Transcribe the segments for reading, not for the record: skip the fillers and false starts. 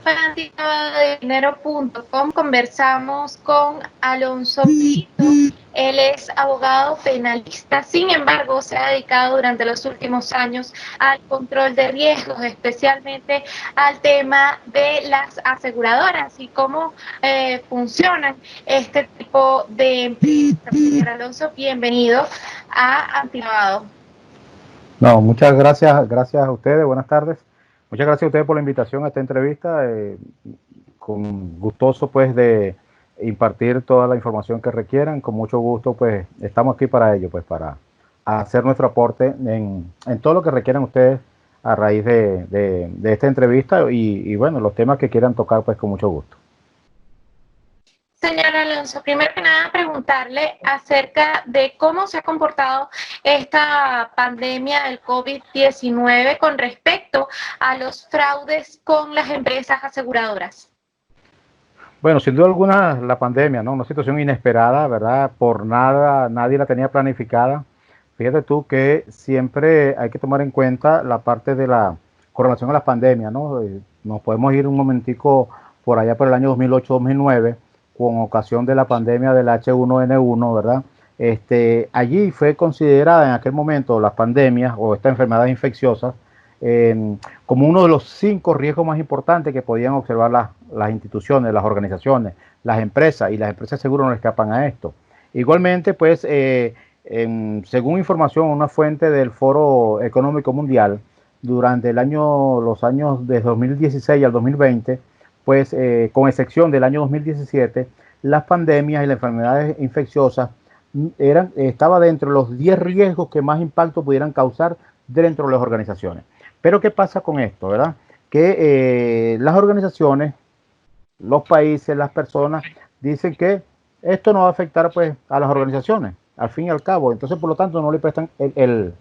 Antilavadodedinero.com conversamos con Alonso Brito. Él es abogado penalista, sin embargo, se ha dedicado durante los últimos años al control de riesgos, especialmente al tema de las aseguradoras y cómo funcionan este tipo de empresas. Señor Alonso, bienvenido a Antilavado. No, muchas gracias a ustedes, buenas tardes. Muchas gracias a ustedes por la invitación a esta entrevista. Con gustoso pues de impartir toda la información que requieran. Con mucho gusto pues estamos aquí para ello, pues para hacer nuestro aporte en todo lo que requieran ustedes a raíz de esta entrevista y bueno, los temas que quieran tocar pues con mucho gusto. Señor Alonso, primero que nada preguntarle acerca de cómo se ha comportado esta pandemia del COVID-19 con respecto a los fraudes con las empresas aseguradoras. Bueno, sin duda alguna la pandemia, ¿no? Una situación inesperada, ¿verdad? Por nada, nadie la tenía planificada. Fíjate tú que siempre hay que tomar en cuenta la parte de la correlación a las pandemias, ¿no? Nos podemos ir un momentico por allá por el año 2008-2009, con ocasión de la pandemia del H1N1, ¿verdad? Allí fue considerada en aquel momento las pandemias o estas enfermedades infecciosas como uno de los 5 riesgos más importantes que podían observar las instituciones, las organizaciones, las empresas, y las empresas seguro no escapan a esto. Igualmente, pues, según información, una fuente del Foro Económico Mundial, durante los años de 2016 al 2020, pues, con excepción del año 2017, las pandemias y las enfermedades infecciosas estaba dentro de los 10 riesgos que más impacto pudieran causar dentro de las organizaciones. Pero ¿qué pasa con esto, verdad? Que las organizaciones, los países, las personas dicen que esto no va a afectar pues a las organizaciones, al fin y al cabo. Entonces, por lo tanto, no le prestan el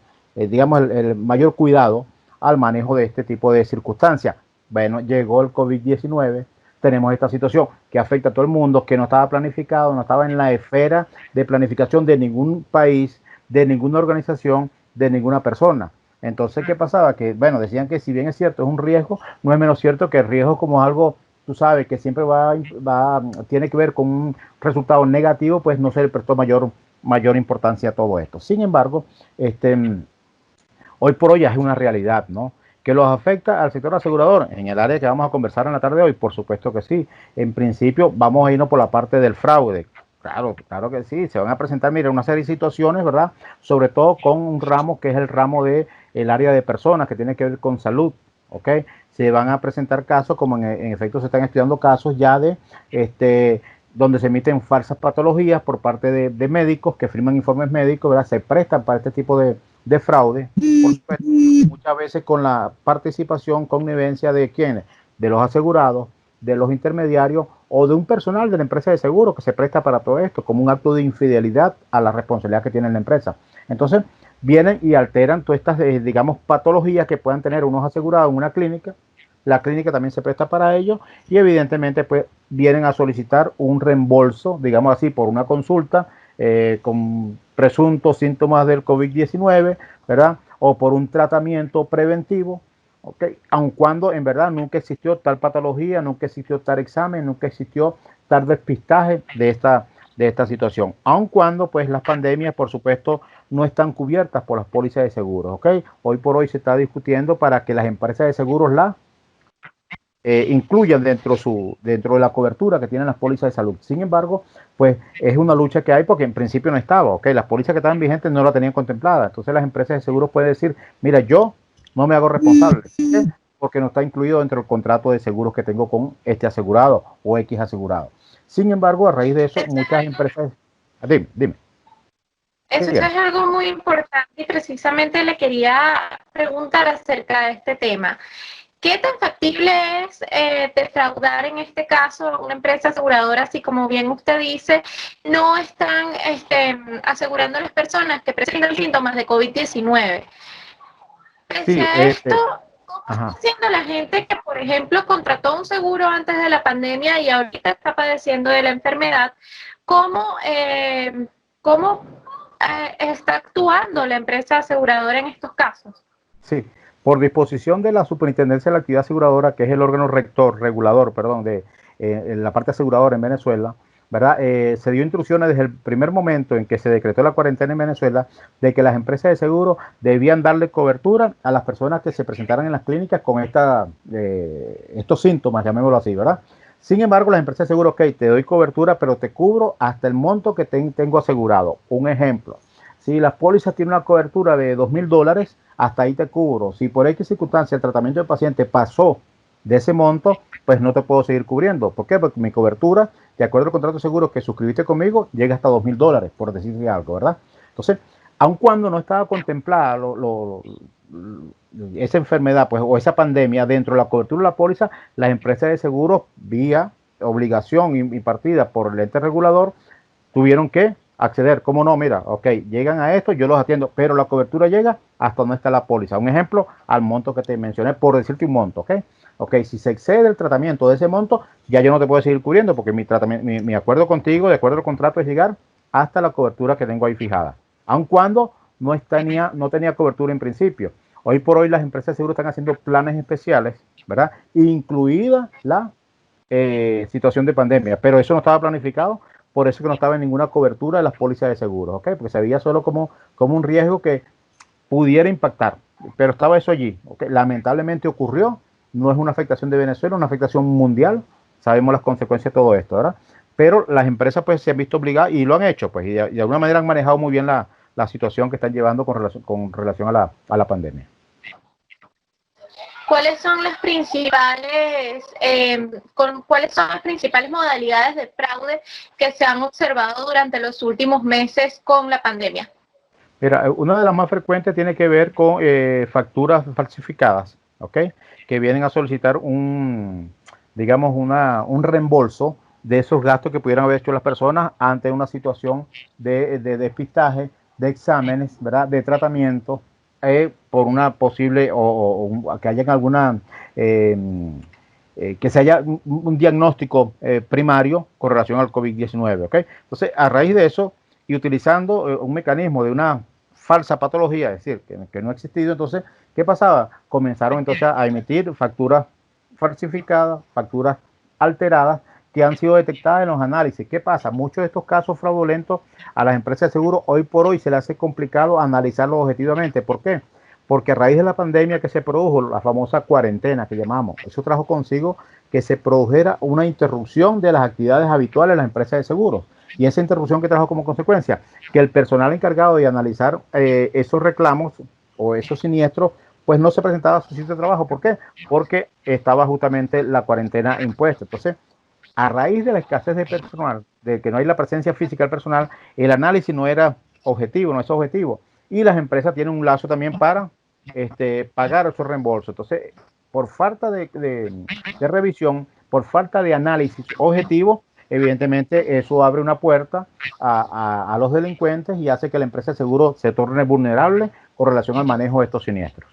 mayor cuidado al manejo de este tipo de circunstancias. Bueno, llegó el COVID-19, tenemos esta situación que afecta a todo el mundo, que no estaba planificado, no estaba en la esfera de planificación de ningún país, de ninguna organización, de ninguna persona. Entonces, ¿qué pasaba? Que, bueno, decían que si bien es cierto, es un riesgo, no es menos cierto que el riesgo como algo, tú sabes, que siempre tiene que ver con un resultado negativo, pues no se le prestó mayor importancia a todo esto. Sin embargo, hoy por hoy ya es una realidad, ¿no? ¿Que los afecta al sector asegurador? En el área que vamos a conversar en la tarde de hoy, por supuesto que sí. En principio, vamos a irnos por la parte del fraude. Claro que sí, se van a presentar, mira, una serie de situaciones, ¿verdad? Sobre todo con un ramo que es el ramo de el área de personas, que tiene que ver con salud, ¿ok? Se van a presentar casos, como en efecto se están estudiando casos ya donde se emiten falsas patologías por parte de médicos que firman informes médicos, ¿verdad? Se prestan para este tipo de fraude, por supuesto, muchas veces con la participación, connivencia de quienes, de los asegurados, de los intermediarios o de un personal de la empresa de seguro que se presta para todo esto, como un acto de infidelidad a la responsabilidad que tiene la empresa. Entonces, vienen y alteran todas estas, digamos, patologías que puedan tener unos asegurados en una clínica. La clínica también se presta para ello y evidentemente pues vienen a solicitar un reembolso, digamos así, por una consulta con presuntos síntomas del COVID-19, ¿verdad? O por un tratamiento preventivo, ¿ok? Aun cuando en verdad nunca existió tal patología, nunca existió tal examen, nunca existió tal despistaje de esta situación. Aun cuando pues las pandemias, por supuesto, no están cubiertas por las pólizas de seguros, ¿ok? Hoy por hoy se está discutiendo para que las empresas de seguros incluyan dentro de la cobertura que tienen las pólizas de salud. Sin embargo, pues es una lucha que hay porque en principio no estaba, ¿ok? Las pólizas que estaban vigentes no la tenían contemplada. Entonces las empresas de seguros pueden decir, mira, yo no me hago responsable porque no está incluido dentro del contrato de seguros que tengo con este asegurado o X asegurado. Sin embargo, a raíz de eso, muchas empresas... Dime. Eso es algo muy importante y precisamente le quería preguntar acerca de este tema. ¿Qué tan factible es defraudar en este caso una empresa aseguradora si, como bien usted dice, no están asegurando a las personas que presentan síntomas de COVID-19? Pese a esto, ¿cómo está haciendo la gente que, por ejemplo, contrató un seguro antes de la pandemia y ahorita está padeciendo de la enfermedad? ¿Cómo está actuando la empresa aseguradora en estos casos? Sí, por disposición de la Superintendencia de la Actividad Aseguradora, que es el órgano regulador, perdón, de la parte aseguradora en Venezuela, ¿verdad? Se dio instrucciones desde el primer momento en que se decretó la cuarentena en Venezuela de que las empresas de seguro debían darle cobertura a las personas que se presentaran en las clínicas con estos síntomas, llamémoslo así, ¿verdad? Sin embargo, las empresas de seguro, ok, te doy cobertura, pero te cubro hasta el monto que tengo asegurado. Un ejemplo, si las pólizas tienen una cobertura de $2,000, hasta ahí te cubro. Si por X circunstancia el tratamiento del paciente pasó de ese monto, pues no te puedo seguir cubriendo. ¿Por qué? Porque mi cobertura, de acuerdo al contrato de seguro que suscribiste conmigo, llega hasta $2,000, por decirte algo, ¿verdad? Entonces, aun cuando no estaba contemplada esa enfermedad, pues, o esa pandemia dentro de la cobertura de la póliza, las empresas de seguros, vía obligación y partida por el ente regulador, tuvieron que acceder. ¿Cómo no? Mira, ok, llegan a esto, yo los atiendo, pero la cobertura llega hasta donde está la póliza. Un ejemplo, al monto que te mencioné, por decirte un monto, ¿ok? Ok, si se excede el tratamiento de ese monto, ya yo no te puedo seguir cubriendo porque mi acuerdo contigo, de acuerdo al contrato, es llegar hasta la cobertura que tengo ahí fijada. Aun cuando no tenía cobertura en principio. Hoy por hoy las empresas de seguro están haciendo planes especiales, ¿verdad? Incluida la situación de pandemia, pero eso no estaba planificado, por eso que no estaba en ninguna cobertura de las pólizas de seguros, ¿ok? Porque se veía solo como un riesgo que pudiera impactar, pero estaba eso allí, ¿ok? Lamentablemente ocurrió, no es una afectación de Venezuela, es una afectación mundial, sabemos las consecuencias de todo esto, ¿verdad? Pero las empresas pues se han visto obligadas y lo han hecho, pues, y de alguna manera han manejado muy bien la situación que están llevando con relación a la pandemia. ¿Cuáles son las cuáles son las principales modalidades de fraude que se han observado durante los últimos meses con la pandemia? Mira, una de las más frecuentes tiene que ver con facturas falsificadas, ¿ok? Que vienen a solicitar digamos, un reembolso de esos gastos que pudieran haber hecho las personas ante una situación de despistaje, de exámenes, ¿verdad? De tratamiento, por una posible o que hayan alguna, que se haya un diagnóstico primario con relación al COVID-19, ¿ok? Entonces, a raíz de eso, y utilizando un mecanismo de una falsa patología, es decir, que no ha existido, entonces, ¿qué pasaba? Comenzaron entonces a emitir facturas falsificadas, facturas alteradas, que han sido detectadas en los análisis. ¿Qué pasa? Muchos de estos casos fraudulentos a las empresas de seguro hoy por hoy se les hace complicado analizarlos objetivamente. ¿Por qué? Porque a raíz de la pandemia que se produjo, la famosa cuarentena que llamamos, eso trajo consigo que se produjera una interrupción de las actividades habituales de las empresas de seguros. Y esa interrupción que trajo como consecuencia que el personal encargado de analizar esos reclamos o esos siniestros, pues no se presentaba a su sitio de trabajo. ¿Por qué? Porque estaba justamente la cuarentena impuesta. Entonces, a raíz de la escasez de personal, de que no hay la presencia física del personal, el análisis no era objetivo, no es objetivo. Y las empresas tienen un lazo también para pagar esos reembolsos. Entonces, por falta de revisión, por falta de análisis objetivo, evidentemente eso abre una puerta a los delincuentes y hace que la empresa de seguro se torne vulnerable con relación al manejo de estos siniestros.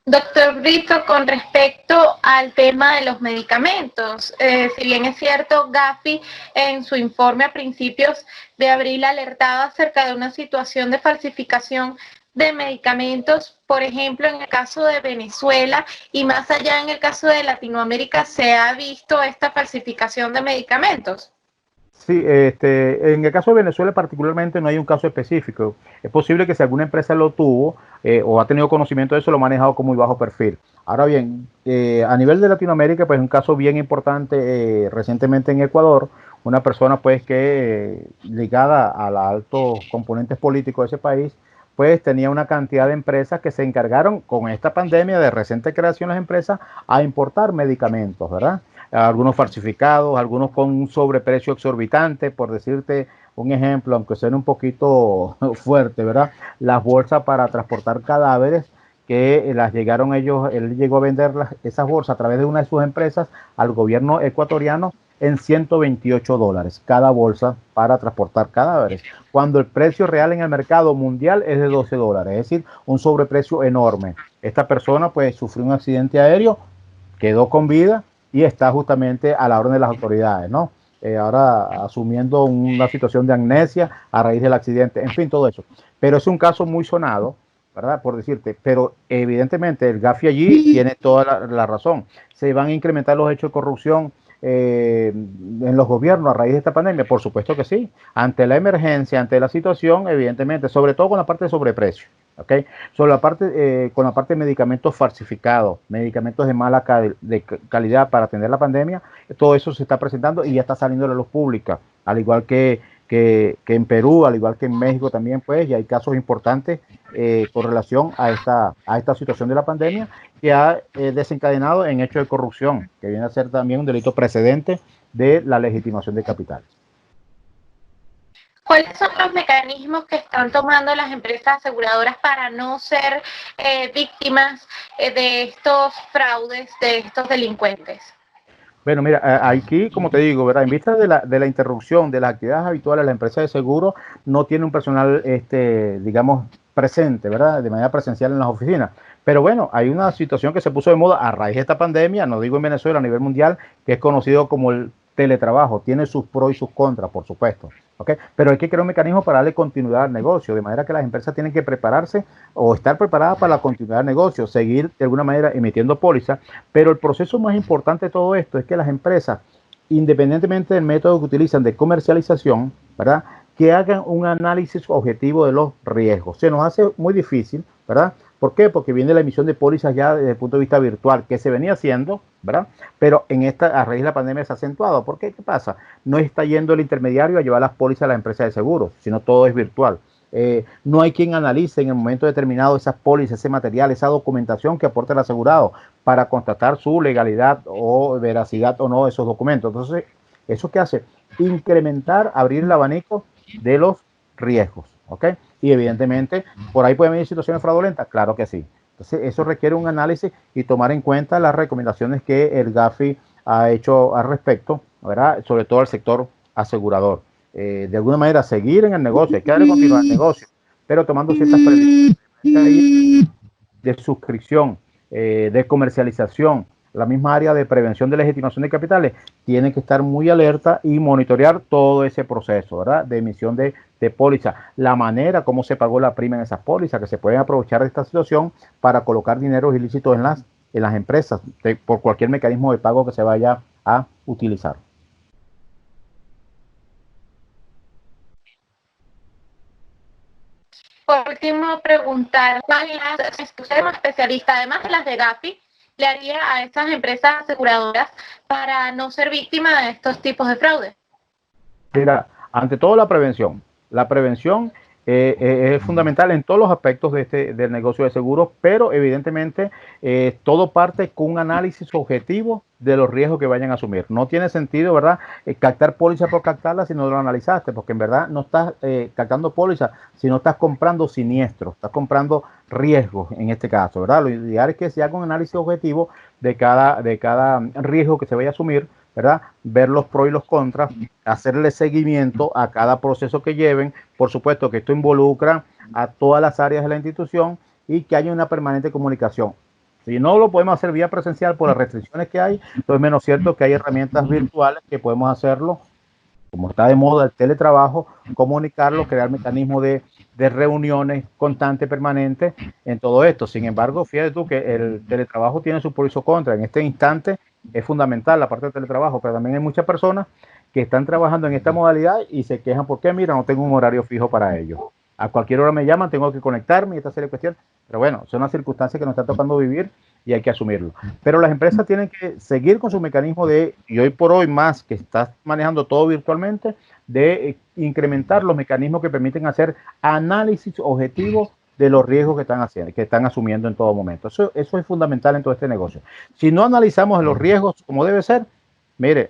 Doctor Brito, con respecto al tema de los medicamentos, si bien es cierto, Gafi en su informe a principios de abril alertaba acerca de una situación de falsificación de medicamentos, por ejemplo, en el caso de Venezuela y más allá en el caso de Latinoamérica, ¿se ha visto esta falsificación de medicamentos? Sí, en el caso de Venezuela particularmente no hay un caso específico. Es posible que si alguna empresa lo tuvo o ha tenido conocimiento de eso, lo ha manejado con muy bajo perfil. Ahora bien, a nivel de Latinoamérica, pues un caso bien importante recientemente en Ecuador, una persona pues que ligada a los altos componentes políticos de ese país, pues tenía una cantidad de empresas que se encargaron con esta pandemia de reciente creación las empresas a importar medicamentos, ¿verdad? Algunos falsificados, algunos con un sobreprecio exorbitante, por decirte un ejemplo, aunque suene un poquito fuerte, ¿verdad? Las bolsas para transportar cadáveres que él llegó a vender esas bolsas a través de una de sus empresas al gobierno ecuatoriano en $128 cada bolsa para transportar cadáveres, cuando el precio real en el mercado mundial es de $12, es decir, un sobreprecio enorme. Esta persona pues sufrió un accidente aéreo, quedó con vida y está justamente a la orden de las autoridades, ¿no? Ahora asumiendo una situación de amnesia a raíz del accidente, en fin, todo eso. Pero es un caso muy sonado ¿verdad? Por decirte, pero evidentemente el Gafi allí tiene toda la razón. Se van a incrementar los hechos de corrupción en los gobiernos a raíz de esta pandemia, por supuesto que sí. Ante la emergencia, ante la situación, evidentemente, sobre todo con la parte de sobreprecio. ¿Okay? Sobre la parte, con la parte de medicamentos falsificados, medicamentos de mala calidad para atender la pandemia, todo eso se está presentando y ya está saliendo a la luz pública, al igual que en Perú, al igual que en México también, pues, y hay casos importantes con relación a esta situación de la pandemia que ha desencadenado en hechos de corrupción, que viene a ser también un delito precedente de la legitimación de capitales. ¿Cuáles son los mecanismos que están tomando las empresas aseguradoras para no ser víctimas de estos fraudes, de estos delincuentes? Bueno, mira, aquí, como te digo, ¿verdad? En vista de la interrupción de las actividades habituales, la empresa de seguro no tiene un personal, digamos, presente, ¿verdad? De manera presencial en las oficinas. Pero bueno, hay una situación que se puso de moda a raíz de esta pandemia, no digo en Venezuela, a nivel mundial, que es conocido como el teletrabajo. Tiene sus pros y sus contras, por supuesto. ¿Okay? Pero hay que crear un mecanismo para darle continuidad al negocio, de manera que las empresas tienen que prepararse o estar preparadas para la continuidad del negocio, seguir de alguna manera emitiendo pólizas. Pero el proceso más importante de todo esto es que las empresas, independientemente del método que utilizan de comercialización, ¿verdad?, que hagan un análisis objetivo de los riesgos. Se nos hace muy difícil, ¿verdad? ¿Por qué? Porque viene la emisión de pólizas ya desde el punto de vista virtual, que se venía haciendo, ¿verdad? Pero a raíz de la pandemia se ha acentuado. ¿Por qué? ¿Qué pasa? No está yendo el intermediario a llevar las pólizas a la empresa de seguros, sino todo es virtual. No hay quien analice en el momento determinado esas pólizas, ese material, esa documentación que aporta el asegurado para constatar su legalidad o veracidad o no de esos documentos. Entonces, ¿eso qué hace? Incrementar, abrir el abanico de los riesgos, ¿ok? Y evidentemente, por ahí pueden venir situaciones fraudulentas, claro que sí. Entonces, eso requiere un análisis y tomar en cuenta las recomendaciones que el Gafi ha hecho al respecto, ¿verdad? Sobre todo al sector asegurador. De alguna manera, seguir en el negocio, hay que darle continuidad al negocio, pero tomando ciertas previsiones de suscripción, de comercialización, la misma área de prevención de legitimación de capitales, tiene que estar muy alerta y monitorear todo ese proceso, ¿verdad? De emisión de póliza, la manera como se pagó la prima en esas pólizas, que se pueden aprovechar de esta situación para colocar dineros ilícitos en las empresas, por cualquier mecanismo de pago que se vaya a utilizar. Por último, preguntar, si usted es un especialista, además de las de Gafi, le haría a esas empresas aseguradoras para no ser víctima de estos tipos de fraude? Mira, ante todo la prevención. La prevención es fundamental en todos los aspectos del negocio de seguros, pero evidentemente todo parte con un análisis objetivo de los riesgos que vayan a asumir. No tiene sentido, ¿verdad?, captar póliza por captarla si no lo analizaste, porque en verdad no estás captando póliza, sino estás comprando siniestros, estás comprando riesgos en este caso, ¿verdad? Lo ideal es que se haga un análisis objetivo de cada riesgo que se vaya a asumir, ¿verdad? Ver los pros y los contras, hacerle seguimiento a cada proceso que lleven. Por supuesto que esto involucra a todas las áreas de la institución y que haya una permanente comunicación. Si no lo podemos hacer vía presencial por las restricciones que hay, pues menos cierto que hay herramientas virtuales que podemos hacerlo, como está de moda el teletrabajo, comunicarlo, crear mecanismos de reuniones constantes, permanentes en todo esto. Sin embargo, fíjate tú que el teletrabajo tiene su pro y su contra. En este instante es fundamental la parte del teletrabajo, pero también hay muchas personas que están trabajando en esta modalidad y se quejan porque, mira, no tengo un horario fijo para ello. A cualquier hora me llaman, tengo que conectarme y esta serie de cuestiones. Pero bueno, son las circunstancias que nos está tocando vivir y hay que asumirlo. Pero las empresas tienen que seguir con su mecanismo y hoy por hoy más que estás manejando todo virtualmente, de incrementar los mecanismos que permiten hacer análisis objetivo de los riesgos que están haciendo, que están asumiendo en todo momento. Eso es fundamental en todo este negocio. Si no analizamos los riesgos como debe ser, mire,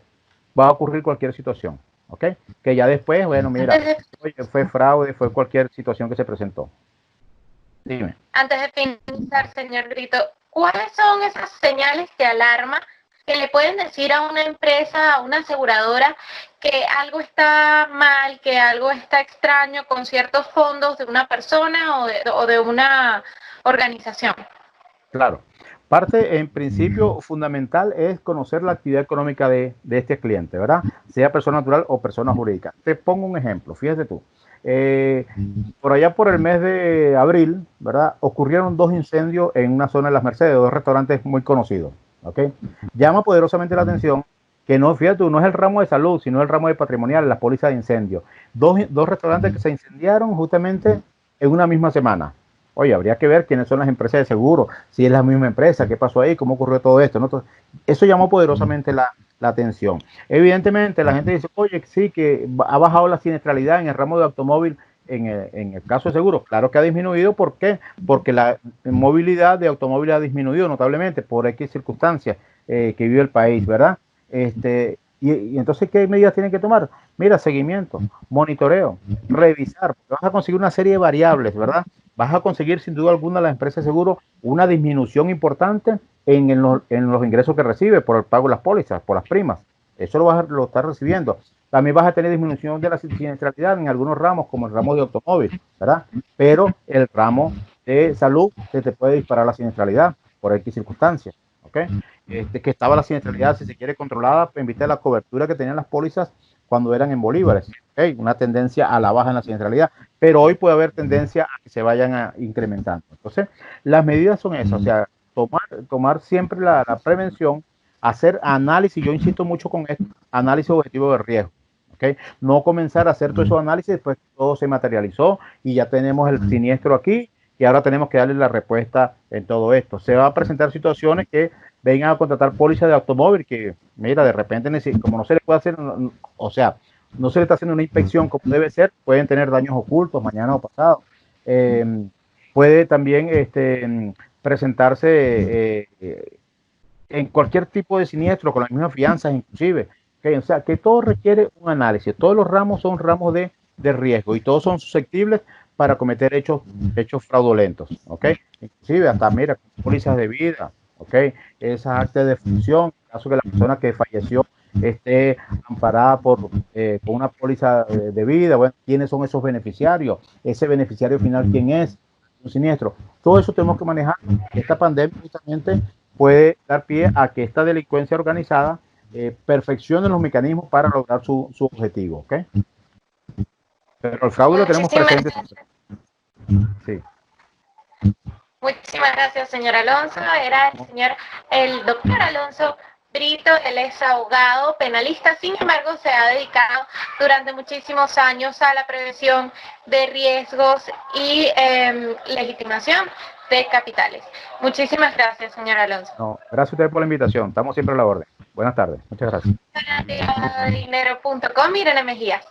va a ocurrir cualquier situación, ¿ok? Que ya después, bueno, mira, fue fraude, fue cualquier situación que se presentó. Dime. Antes de finalizar, señor Brito, ¿cuáles son esas señales de alarma que le pueden decir a una empresa, a una aseguradora, que algo está mal, que algo está extraño con ciertos fondos de una persona o de una organización? Claro. Parte, en principio, fundamental es conocer la actividad económica de este cliente, ¿verdad? Sea persona natural o persona jurídica. Te pongo un ejemplo, fíjate tú. Por allá por el mes de abril, ¿verdad? Ocurrieron 2 incendios en una zona de Las Mercedes, 2 restaurantes muy conocidos, ¿ok? Llama poderosamente la atención que no, fíjate, no es el ramo de salud, sino el ramo de patrimonial, la póliza de incendio. Dos restaurantes que se incendiaron justamente en una misma semana. Oye, habría que ver quiénes son las empresas de seguro, si es la misma empresa, qué pasó ahí, cómo ocurrió todo esto, ¿no? Entonces, eso llamó poderosamente la atención. Evidentemente, la gente dice, oye, sí, que ha bajado la siniestralidad en el ramo de automóvil, en el caso de seguro. Claro que ha disminuido, ¿por qué? Porque la movilidad de automóvil ha disminuido notablemente por X circunstancias que vive el país, ¿verdad? Y entonces, ¿qué medidas tienen que tomar? Mira, seguimiento, monitoreo, revisar, porque vas a conseguir una serie de variables, ¿verdad? Vas a conseguir sin duda alguna las empresas de seguro una disminución importante en los ingresos que recibe por el pago de las pólizas, por las primas. Eso lo estás recibiendo. También vas a tener disminución de la siniestralidad en algunos ramos, como el ramo de automóvil, ¿verdad? Pero el ramo de salud se te puede disparar la siniestralidad por X circunstancias, ¿ok? Que estaba la siniestralidad, si se quiere, controlada en vista de la cobertura que tenían las pólizas cuando eran en bolívares. ¿Okay? Una tendencia a la baja en la siniestralidad, pero hoy puede haber tendencia a que se vayan incrementando. Entonces, las medidas son esas, o sea, tomar siempre la prevención, hacer análisis, yo insisto mucho con esto, análisis objetivo de riesgo. ¿Okay? No comenzar a hacer todos esos análisis después que todo se materializó y ya tenemos el siniestro aquí y ahora tenemos que darle la respuesta en todo esto. Se va a presentar situaciones que vengan a contratar pólizas de automóvil que, mira, de repente, como no se le puede hacer, o sea, no se le está haciendo una inspección como debe ser, pueden tener daños ocultos mañana o pasado. Puede también presentarse en cualquier tipo de siniestro, con las mismas fianzas inclusive. ¿Okay? O sea, que todo requiere un análisis. Todos los ramos son ramos de riesgo y todos son susceptibles para cometer hechos fraudulentos. ¿Okay? Inclusive hasta, mira, pólizas de vida, ¿okay? Esas actas de función, en caso que la persona que falleció esté amparada con una póliza de vida, bueno, ¿quiénes son esos beneficiarios? Ese beneficiario final, ¿quién es? Un siniestro. Todo eso tenemos que manejar. Esta pandemia justamente puede dar pie a que esta delincuencia organizada perfeccione los mecanismos para lograr su objetivo, ¿ok? Pero el fraude lo tenemos presente. Sí. Muchísimas gracias, señor Alonso. Era el doctor Alonso Brito. Él es abogado penalista, sin embargo se ha dedicado durante muchísimos años a la prevención de riesgos y legitimación de capitales. Muchísimas gracias, señor Alonso. No, gracias a ustedes por la invitación. Estamos siempre a la orden. Buenas tardes. Muchas gracias. Dinero.com, Irene Mejías.